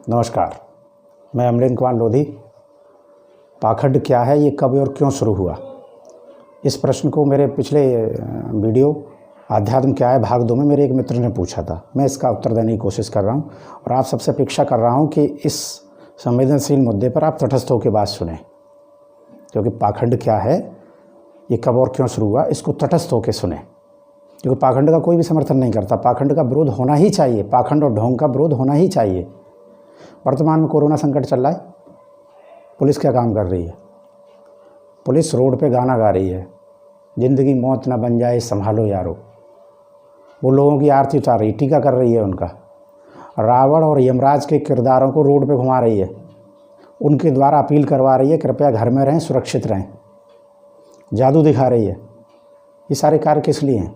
नमस्कार, मैं अमरीन कुमार लोधी। पाखंड क्या है, ये कब और क्यों शुरू हुआ? इस प्रश्न को मेरे पिछले वीडियो आध्यात्म क्या है भाग 2 में मेरे एक मित्र ने पूछा था। मैं इसका उत्तर देने की कोशिश कर रहा हूँ और आप सबसे अपेक्षा कर रहा हूँ कि इस संवेदनशील मुद्दे पर आप तटस्थ होकर बात सुने, क्योंकि पाखंड क्या है, ये कब और क्यों शुरू हुआ, इसको तटस्थ होकर सुने, क्योंकि पाखंड का कोई भी समर्थन नहीं करता। पाखंड का विरोध होना ही चाहिए, पाखंड और ढोंग का विरोध होना ही चाहिए। वर्तमान में कोरोना संकट चल रहा है, पुलिस क्या काम कर रही है? पुलिस रोड पे गाना गा रही है, ज़िंदगी मौत ना बन जाए संभालो यारो। वो लोगों की आरती उतार रही, टीका कर रही है उनका। रावण और यमराज के किरदारों को रोड पे घुमा रही है, उनके द्वारा अपील करवा रही है कृपया घर में रहें, सुरक्षित रहें। जादू दिखा रही है। ये सारे कार्य किस लिए हैं?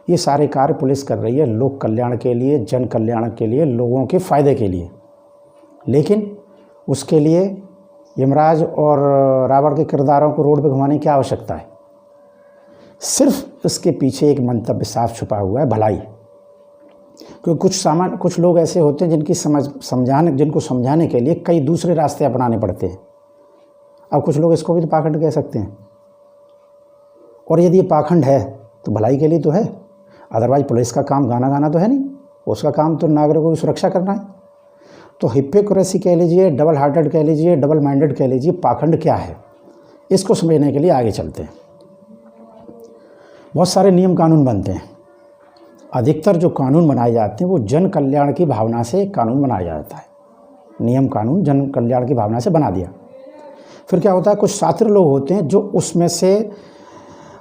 ये सारे कार्य पुलिस कर रही है लोक कल्याण के लिए, जन कल्याण के लिए, लोगों के फ़ायदे के लिए। लेकिन उसके लिए यमराज और रावण के किरदारों को रोड पे घुमाने की क्या आवश्यकता है? सिर्फ इसके पीछे एक मंतव्य साफ छुपा हुआ है, भलाई। क्योंकि कुछ लोग ऐसे होते हैं जिनको समझाने के लिए कई दूसरे रास्ते अपनाने पड़ते हैं। अब कुछ लोग इसको भी तो पाखंड कह सकते हैं, और यदि ये पाखंड है तो भलाई के लिए तो है। अदरवाइज पुलिस का काम गाना गाना तो है नहीं, उसका काम तो नागरिकों की सुरक्षा करना है। तो हिपोक्रेसी कह लीजिए, डबल हार्टेड कह लीजिए, डबल माइंडेड कह लीजिए, पाखंड क्या है, इसको समझने के लिए आगे चलते हैं। बहुत सारे नियम कानून बनते हैं। अधिकतर जो कानून बनाए जाते हैं वो जन कल्याण की भावना से कानून बनाया जाता है। नियम कानून जन कल्याण की भावना से बना दिया। फिर क्या होता है, कुछ शातिर लोग होते हैं जो उसमें से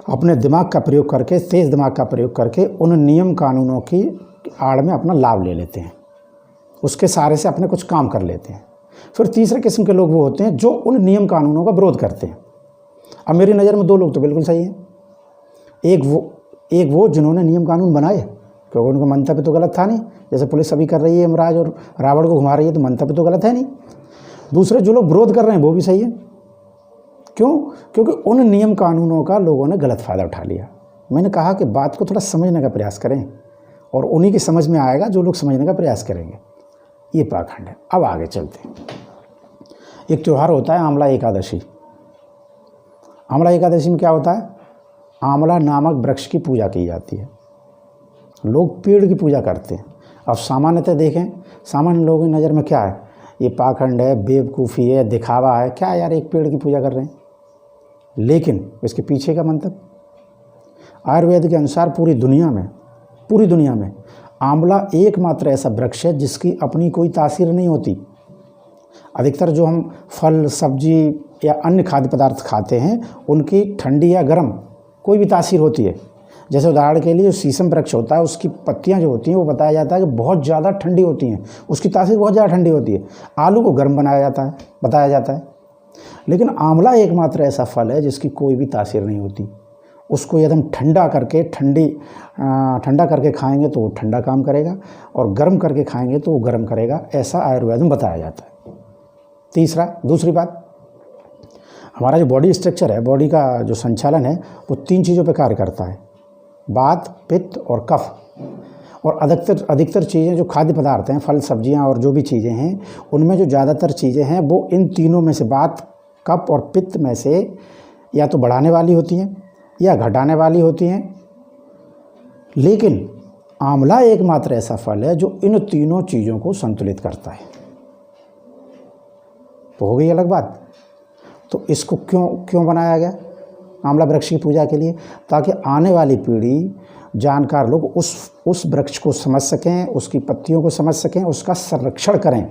अपने दिमाग का प्रयोग करके, तेज़ दिमाग का प्रयोग करके उन नियम कानूनों की आड़ में अपना लाभ ले लेते हैं, उसके सहारे से अपने कुछ काम कर लेते हैं। फिर तीसरे किस्म के लोग वो होते हैं जो उन नियम कानूनों का विरोध करते हैं। अब मेरी नज़र में 2 लोग तो बिल्कुल सही हैं। एक वो जिन्होंने नियम कानून बनाए, क्योंकि उनका मंतव्य तो गलत था नहीं। जैसे पुलिस अभी कर रही है, यमराज और रावण को घुमा रही है, तो मंतव्य तो गलत है नहीं। दूसरे जो लोग विरोध कर रहे हैं वो भी सही है। क्यों? क्योंकि उन नियम कानूनों का लोगों ने गलत फ़ायदा उठा लिया। मैंने कहा कि बात को थोड़ा समझने का प्रयास करें, और उन्हीं की समझ में आएगा जो लोग समझने का प्रयास करेंगे। ये पाखंड है। अब आगे चलते हैं। एक त्यौहार होता है आंवला एकादशी। आंवला एकादशी में क्या होता है? आंवला नामक वृक्ष की पूजा की जाती है। लोग पेड़ की पूजा करते हैं। अब सामान्यतः देखें, सामान्य लोगों की नज़र में क्या है? ये पाखंड है, बेवकूफ़ी है, दिखावा है। क्या यार, एक पेड़ की पूजा कर रहे हैं? लेकिन इसके पीछे का मंतव्य, आयुर्वेद के अनुसार पूरी दुनिया में आंवला एकमात्र ऐसा वृक्ष है जिसकी अपनी कोई तासीर नहीं होती। अधिकतर जो हम फल, सब्जी या अन्य खाद्य पदार्थ खाते हैं, उनकी ठंडी या गर्म कोई भी तासीर होती है। जैसे उदाहरण के लिए जो शीशम वृक्ष होता है, उसकी पत्तियां जो होती हैं वो बताया जाता है कि बहुत ज़्यादा ठंडी होती हैं, उसकी तासीर बहुत ज़्यादा ठंडी होती है। आलू को गर्म बताया जाता है। लेकिन आंवला एकमात्र ऐसा फल है जिसकी कोई भी तासीर नहीं होती। उसको एकदम ठंडा करके खाएंगे तो वो ठंडा काम करेगा, और गर्म करके खाएंगे तो वो गर्म करेगा। ऐसा आयुर्वेद में बताया जाता है। दूसरी बात, हमारा जो बॉडी स्ट्रक्चर है, बॉडी का जो संचालन है, वो 3 चीज़ों पर कार्य करता है: वात, पित्त और कफ। और अधिकतर चीज़ें जो खाद्य पदार्थ हैं, फल, सब्जियां और जो भी चीज़ें हैं, उनमें जो ज़्यादातर चीज़ें हैं वो इन तीनों में से, वात, कफ और पित्त में से, या तो बढ़ाने वाली होती हैं या घटाने वाली होती हैं। लेकिन आंवला एकमात्र ऐसा फल है जो इन तीनों चीज़ों को संतुलित करता है। तो हो गई अलग बात। तो इसको क्यों बनाया गया आंवला वृक्ष की पूजा के लिए? ताकि आने वाली पीढ़ी, जानकार लोग उस वृक्ष को समझ सकें, उसकी पत्तियों को समझ सकें, उसका संरक्षण करें,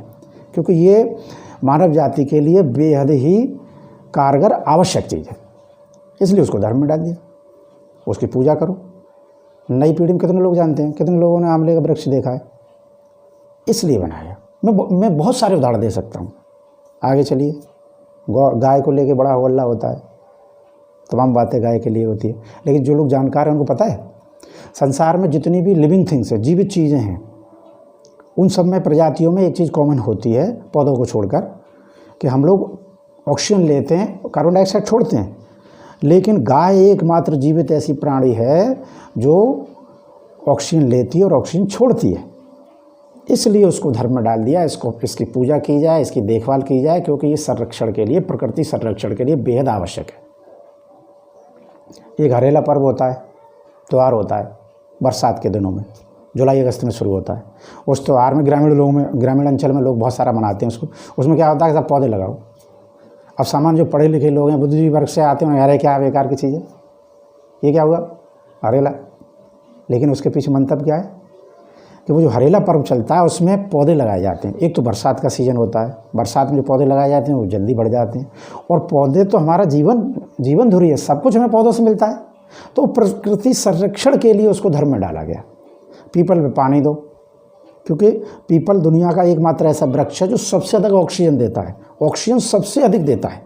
क्योंकि ये मानव जाति के लिए बेहद ही कारगर आवश्यक चीज़ है। इसलिए उसको धर्म में डाल दिया, उसकी पूजा करो। नई पीढ़ी में कितने लोग जानते हैं, कितने लोगों ने आंवले का वृक्ष देखा है? इसलिए बनाया। मैं बहुत सारे उदाहरण दे सकता हूँ। आगे चलिए। गाय को लेके बड़ा हल्ला होता है, तमाम बातें गाय के लिए होती है, लेकिन जो लोग जानकार हैं उनको पता है संसार में जितनी भी लिविंग थिंग्स है, जीवित चीज़ें हैं, उन सब में, प्रजातियों में एक चीज़ कॉमन होती है, पौधों को छोड़कर, कि हम लोग ऑक्सीजन लेते हैं, कार्बन डाइऑक्साइड छोड़ते हैं। लेकिन गाय एकमात्र जीवित ऐसी प्राणी है जो ऑक्सीजन लेती है और ऑक्सीजन छोड़ती है। इसलिए उसको धर्म में डाल दिया, इसकी पूजा की जाए, इसकी देखभाल की जाए, क्योंकि ये संरक्षण के लिए, प्रकृति संरक्षण के लिए बेहद आवश्यक है। ये घरेला पर्व होता है, त्यौहार होता है बरसात के दिनों में, जुलाई अगस्त में शुरू होता है। उस त्यौहार में ग्रामीण अंचल में लोग बहुत सारा मनाते हैं उसको। उसमें क्या होता है कि सब पौधे लगाओ। अब सामान्य जो पढ़े लिखे लोग हैं, बुद्धिजीवी वर्ग से आते हैं, अरे क्या बेकार की चीज़ है, ये क्या हुआ, हरेला। लेकिन उसके पीछे मंतव्य क्या है कि वो जो हरेला पर्व चलता है उसमें पौधे लगाए जाते हैं। एक तो बरसात का सीज़न होता है, बरसात में जो पौधे लगाए जाते हैं वो जल्दी बढ़ जाते हैं, और पौधे तो हमारा जीवन धुरी है, सब कुछ हमें पौधों से मिलता है। तो प्रकृति संरक्षण के लिए उसको धर्म में डाला गया। पीपल में पानी दो, क्योंकि पीपल दुनिया का एकमात्र ऐसा वृक्ष है जो सबसे अधिक ऑक्सीजन देता है, ऑक्सीजन सबसे अधिक देता है।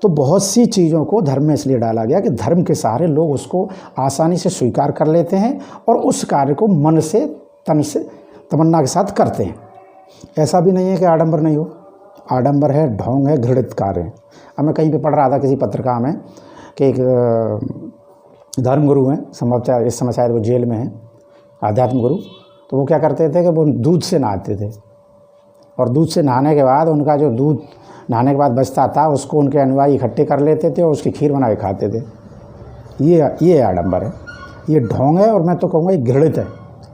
तो बहुत सी चीज़ों को धर्म में इसलिए डाला गया कि धर्म के सहारे लोग उसको आसानी से स्वीकार कर लेते हैं और उस कार्य को मन से, तन से, तमन्ना के साथ करते हैं। ऐसा भी नहीं है कि आडंबर नहीं हो, आडंबर है, ढोंग है, घृणित कार्य है। अब मैं कहीं पे पढ़ रहा था किसी पत्रिका में कि एक धर्मगुरु हैं, संभवतः इस समय शायद वो जेल में हैं, आध्यात्म गुरु। तो वो क्या करते थे कि वो दूध से नहाते थे, और दूध से नहाने के बाद उनका जो दूध नहाने के बाद बचता था उसको उनके अनुयायी इकट्ठे कर लेते थे और उसकी खीर बना के खाते थे। ये आडंबर है, ये ढोंग है, और मैं तो कहूँगा ये घृणित है,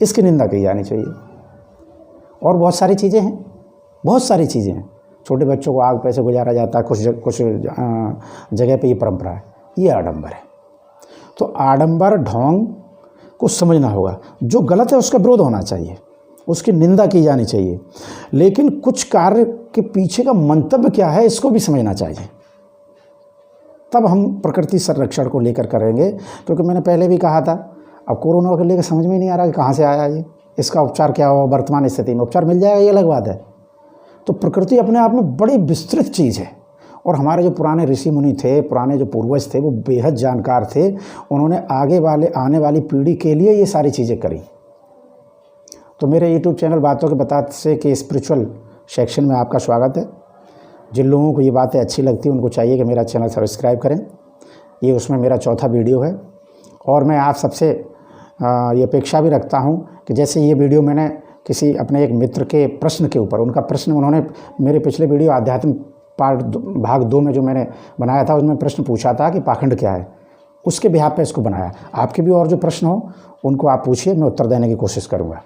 इसकी निंदा की जानी चाहिए। और बहुत सारी चीज़ें हैं, बहुत सारी चीज़ें हैं। छोटे बच्चों को आग पे से गुजारा जाता है, कुछ जगह पे ये परंपरा है, ये आडंबर है। तो आडंबर, ढोंग को समझना होगा। जो गलत है उसका विरोध होना चाहिए, उसकी निंदा की जानी चाहिए, लेकिन कुछ कार्य के पीछे का मंतव्य क्या है इसको भी समझना चाहिए। तब हम प्रकृति संरक्षण को लेकर करेंगे। क्योंकि मैंने पहले भी कहा था, अब कोरोना को लेकर समझ में नहीं आ रहा कि कहाँ से आया ये, इसका उपचार क्या हो। वर्तमान स्थिति में उपचार मिल जाएगा ये अलग बात है। तो प्रकृति अपने आप में बड़ी विस्तृत चीज़ है, और हमारे जो पुराने ऋषि मुनि थे, पुराने जो पूर्वज थे, वो बेहद जानकार थे। उन्होंने आने वाली पीढ़ी के लिए ये सारी चीज़ें करी। तो मेरे YouTube चैनल बातों के बताते से कि स्पिरिचुअल सेक्शन में आपका स्वागत है। जिन लोगों को ये बातें अच्छी लगती हैं उनको चाहिए कि मेरा चैनल सब्सक्राइब करें। ये उसमें मेरा चौथा वीडियो है, और मैं आप सबसे ये अपेक्षा भी रखता हूँ कि जैसे ये वीडियो मैंने किसी अपने एक मित्र के प्रश्न के ऊपर, उनका प्रश्न उन्होंने मेरे पिछले वीडियो आध्यात्म भाग 2 में जो मैंने बनाया था उसमें प्रश्न पूछा था कि पाखंड क्या है, उसके बिहाफ पे इसको बनाया। आपके भी और जो प्रश्न हो उनको आप पूछिए, मैं उत्तर देने की कोशिश करूँगा।